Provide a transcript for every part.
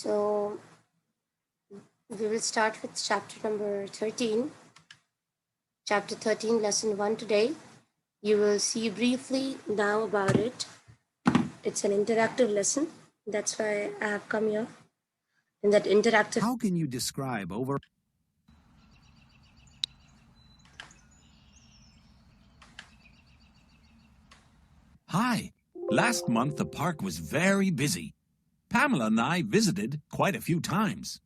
So we will start with chapter number 13. Chapter 13, lesson 1 today. You will see briefly now about it. It's an interactive lesson. That's why I have come here. In that interactive. How can you describe over? Hi. Last month the park was very busy. Pamela and I visited quite a few times.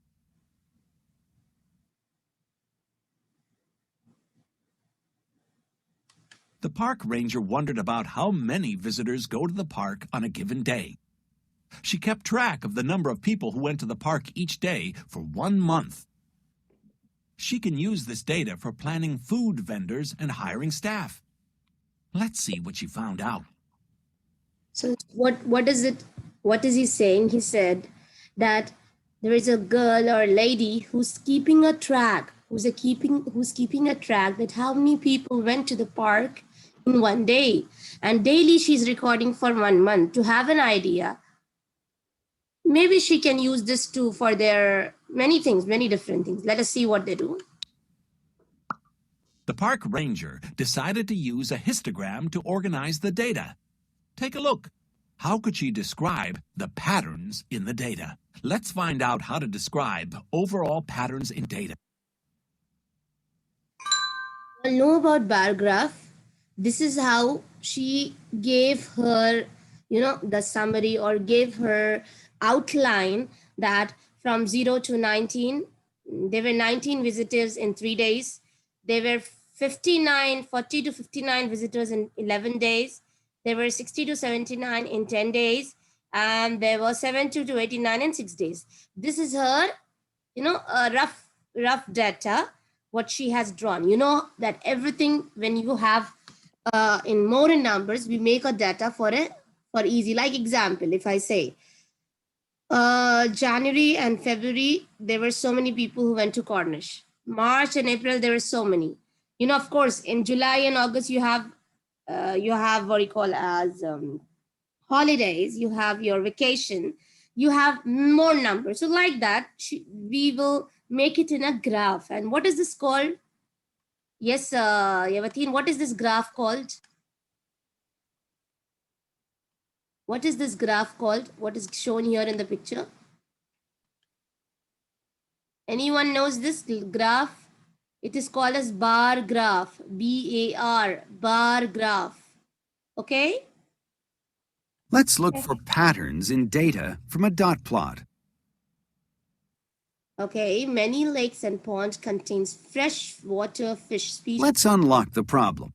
The park ranger wondered about how many visitors go to the park on a given day. She kept track of the number of people who went to the park each day for 1 month. She can use this data for planning food vendors and hiring staff. Let's see what she found out. So what is he saying? He said that there is a girl or a lady who's keeping a track, who's keeping a track that how many people went to the park in one day, and daily she's recording for 1 month to have an idea. Maybe she can use this too for their many things, many different things. Let us see what they do. The park ranger decided to use a histogram to organize the data. Take a look. How could she describe the patterns in the data? Let's find out how to describe overall patterns in data. Well, know about bar graph. This is how she gave her, the summary or gave her outline that from 0 to 19, there were 19 visitors in 3 days. There were 40 to 59 visitors in 11 days. There were 60 to 79 in 10 days. And there were 70 to 89 in 6 days. This is her, a rough data, what she has drawn. You know that everything, when you have in more in numbers, we make a data for easy. Like example, if I say, January and February, there were so many people who went to Cornish. March and April, there were so many. Of course, in July and August, you have what you call as holidays. You have your vacation. You have more numbers. So like that, we will make it in a graph. And what is this called? Yes, Yavateen, what is this graph called? What is this graph called? What is shown here in the picture? Anyone knows this graph? It is called as bar graph, B-A-R, bar graph. Okay? Let's look for patterns in data from a dot plot. Okay, many lakes and ponds contains freshwater fish species. Let's unlock the problem.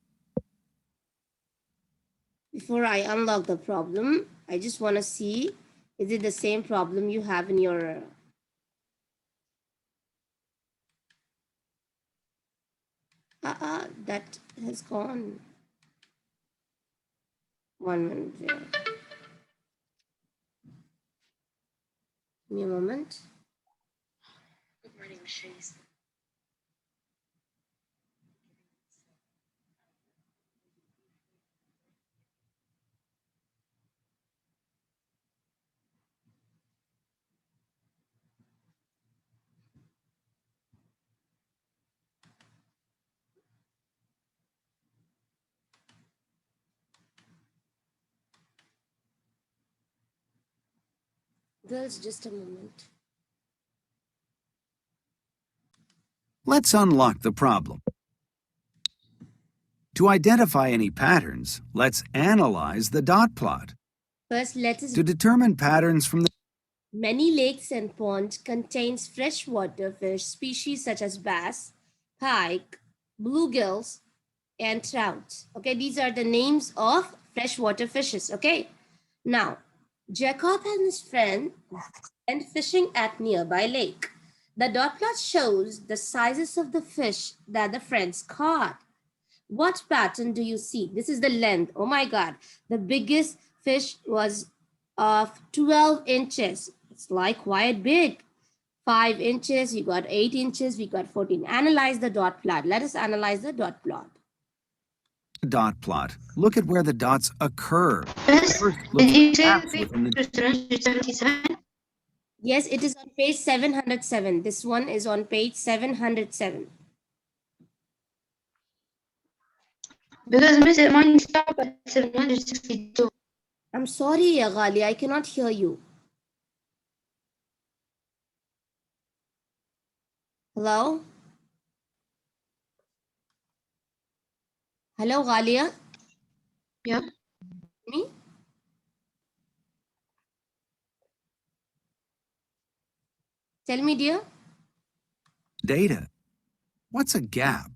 Before I unlock the problem, I just want to see, is it the same problem you have in your... that has gone. 1 minute there. Give me a moment. Good morning, Shrees. Girls, just a moment. Let's unlock the problem. To identify any patterns, let's analyze the dot plot. First, let us... To determine patterns from the... Many lakes and ponds contains freshwater fish species such as bass, pike, bluegills, and trout. Okay, these are the names of freshwater fishes. Okay, now Jacob and his friend went fishing at nearby lake. The dot plot shows the sizes of the fish that the friends caught. What pattern do you see? This is the length. Oh my God, the biggest fish was of 12 inches. It's like quite big. 5 inches, we got 8 inches, we got 14. Analyze the dot plot. Let us analyze the dot plot. Dot plot. Look at where the dots occur. Yes. First, look at the gaps within the... Yes, it is on page 707. This one is on page 707. Because Miss, mine stop at 762. I'm sorry, ya Ghali, I cannot hear you. Hello? Hello, Ghalia? Yeah. Me? Tell me, dear. Data. What's a gap?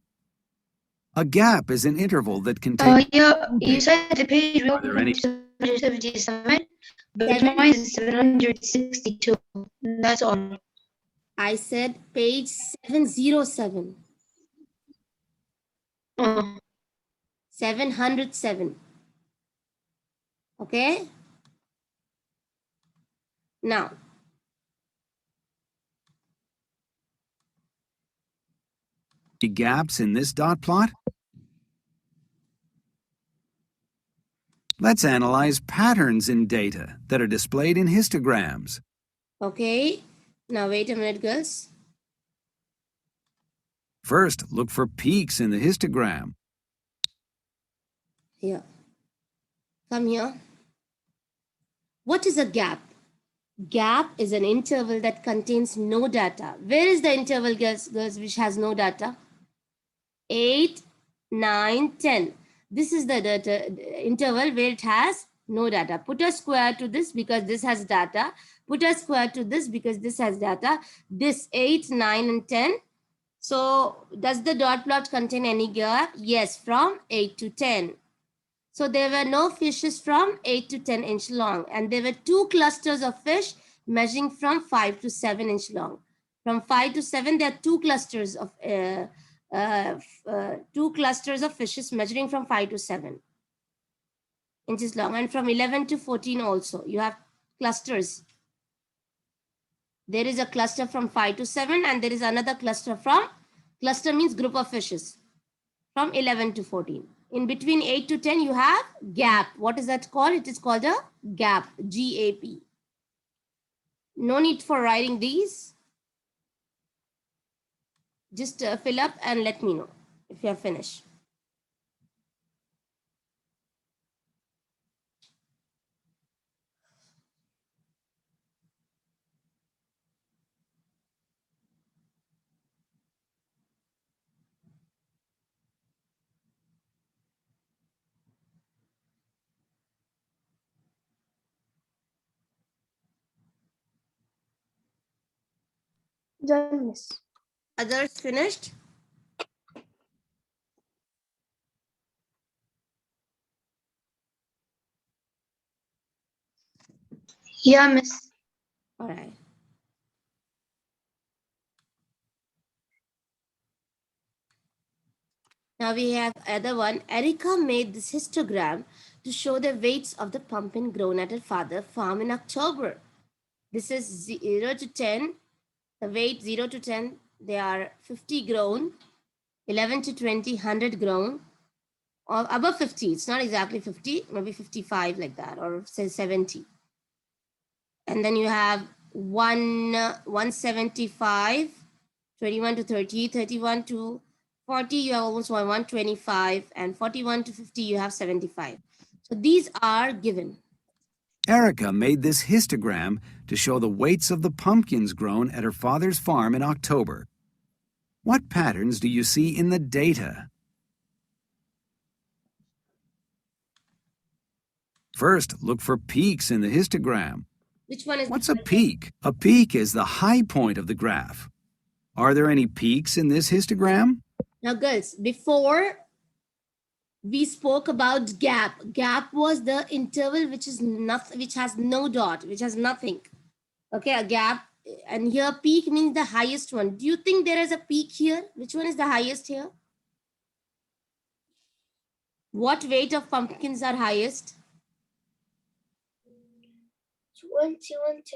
A gap is an interval that contains. Yeah, you said the page we Are there any? opened 777, but Seven? mine is 762. That's all. I said page 707. Oh, 707. Okay? Now, Gaps in this dot plot? Let's analyze patterns in data that are displayed in histograms. okay? Now, wait a minute, girls. First, look for peaks in the histogram. Here. Come here. What is a gap? Gap is an interval that contains no data. Where is the interval, girls, which has no data? 8, 9, 10. This is the data interval where it has no data. Put a square to this because this has data. Put a square to this because this has data. This 8, 9, and 10. So does the dot plot contain any gap? Yes, from 8 to 10. So there were no fishes from 8 to 10 inch long, and there were two clusters of fish measuring from 5 to 7 inch long. From 5 to 7, there are two clusters of fishes measuring from 5 to 7 inches long, and from 11 to 14 also you have clusters. There is a cluster from 5 to 7, and there is another cluster means group of fishes from 11 to 14. In between 8 to 10, you have gap. What is that called? It is called a gap, G-A-P. No need for writing these. Just fill up and let me know if you have finished. done, Miss. Others finished? Yeah, Miss. All right. Now we have other one. Erica made this histogram to show the weights of the pumpkin grown at her father's farm in October. This is 0 to 10. The weight 0 to 10, they are 50 grown, 11 to 20, 100 grown, or above 50. It's not exactly 50, maybe 55 like that, or say 70. And then you have 175, 21 to 30, 31 to 40, you have almost 125, and 41 to 50, you have 75. So these are given. Erica made this histogram to show the weights of the pumpkins grown at her father's farm in October. What patterns do you see in the data? First, look for peaks in the histogram. Which one is What's a peak? A peak is the high point of the graph. Are there any peaks in this histogram? Now, girls, before we spoke about gap. Gap was the interval which is nothing, which has no dot, which has nothing. Okay, a gap. And here peak means the highest one. Do you think there is a peak here? Which one is the highest here? What weight of pumpkins are highest? 21 to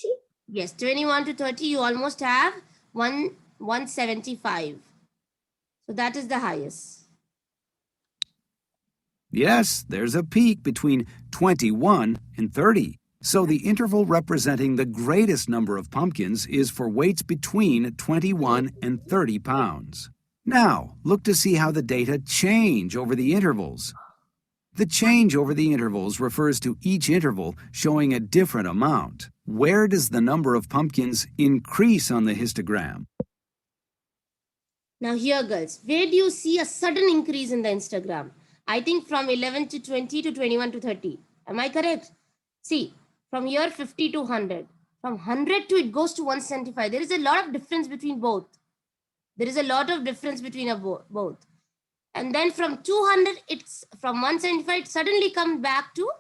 30. Yes, 21 to 30. You almost have 175. So that is the highest. Yes, there's a peak between 21 and 30. So the interval representing the greatest number of pumpkins is for weights between 21 and 30 pounds. Now, look to see how the data change over the intervals. The change over the intervals refers to each interval showing a different amount. Where does the number of pumpkins increase on the histogram? Now here, girls, where do you see a sudden increase in the Instagram? I think from 11 to 20 to 21 to 30. Am I correct? See, from here 50 to 100. From 100 to it goes to 175. There is a lot of difference between both. There is a lot of difference between both. And then from 200, it's from 175, it suddenly comes back to?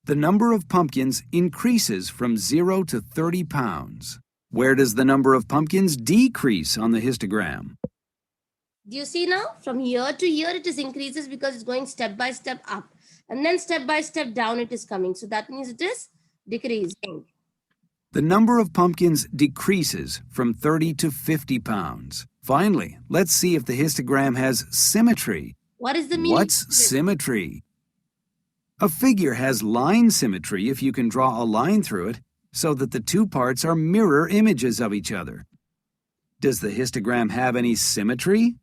The number of pumpkins increases from 0 to 30 pounds. Where does the number of pumpkins decrease on the histogram? Do you see now? From here to here, it is increases because it's going step by step up. And then step by step down, it is coming. So that means it is decreasing. The number of pumpkins decreases from 30 to 50 pounds. Finally, let's see if the histogram has symmetry. What is the meaning? What's symmetry? A figure has line symmetry if you can draw a line through it so that the two parts are mirror images of each other. Does the histogram have any symmetry?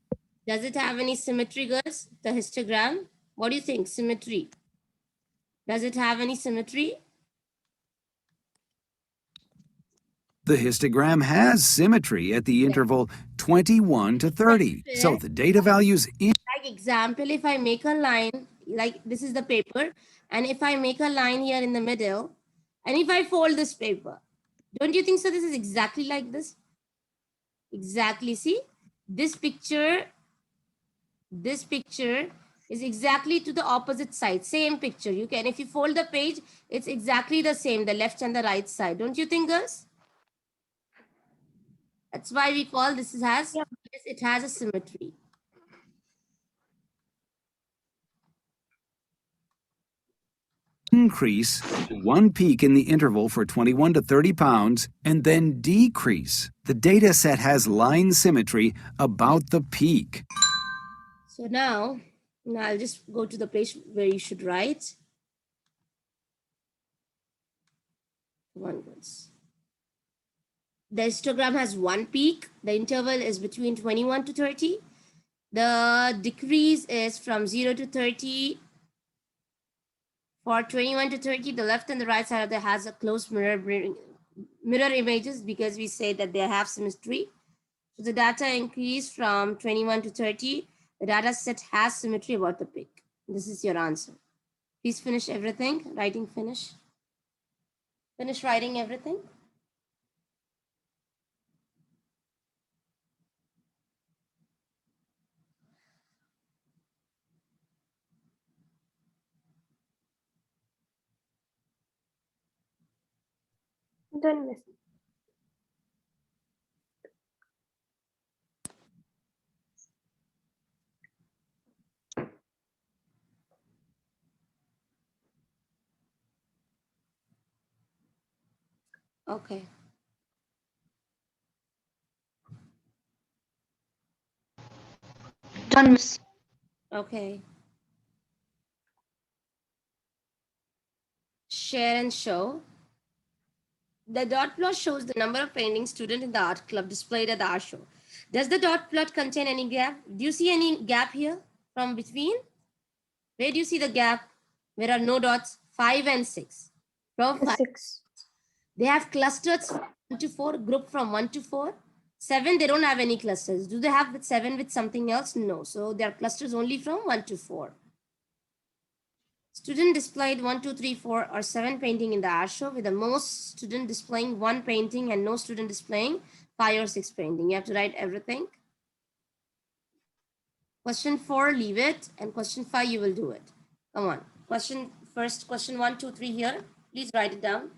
Does it have any symmetry, girls? The histogram? What do you think? Symmetry. Does it have any symmetry? The histogram has symmetry at the interval 21 to 30. So the data values in Like example, if I make a line, like this is the paper, and if I make a line here in the middle, and if I fold this paper, don't you think so? This is exactly like this. Exactly. See, this picture is exactly to the opposite side. Same picture. You can, if you fold the page, it's exactly the same, the left and the right side. Don't you think, girls? That's why we call this it has a symmetry. increase, one peak in the interval for 21 to 30 pounds, and then decrease. The data set has line symmetry about the peak. So now I'll just go to the place where you should write. One goes. The histogram has one peak. The interval is between 21 to 30. The decrease is from 0 to 30. For 21 to 30, the left and the right side of the has a close mirror images because we say that they have symmetry. So the data increase from 21 to 30. The data set has symmetry about the peak. This is your answer. Please finish everything. Writing finish. Finish writing everything. Done, miss. Okay. Done, miss. Okay. Share and show. The dot plot shows the number of painting students in the art club displayed at the art show. Does the dot plot contain any gap? Do you see any gap here from between? Where do you see the gap? Where are no dots? 5 and 6. From 5. 6. They have clusters from 1 to 4, group from 1 to 4. 7, they don't have any clusters. Do they have 7 with something else? No. So they are clusters only from 1 to 4. Student displayed 1, 2, 3, 4 or 7 painting in the art show with the most student displaying 1 painting and no student displaying 5 or 6 painting. You have to write everything. Question 4, leave it. And question 5, you will do it. Come on. Question 1, 2, 3 here. Please write it down.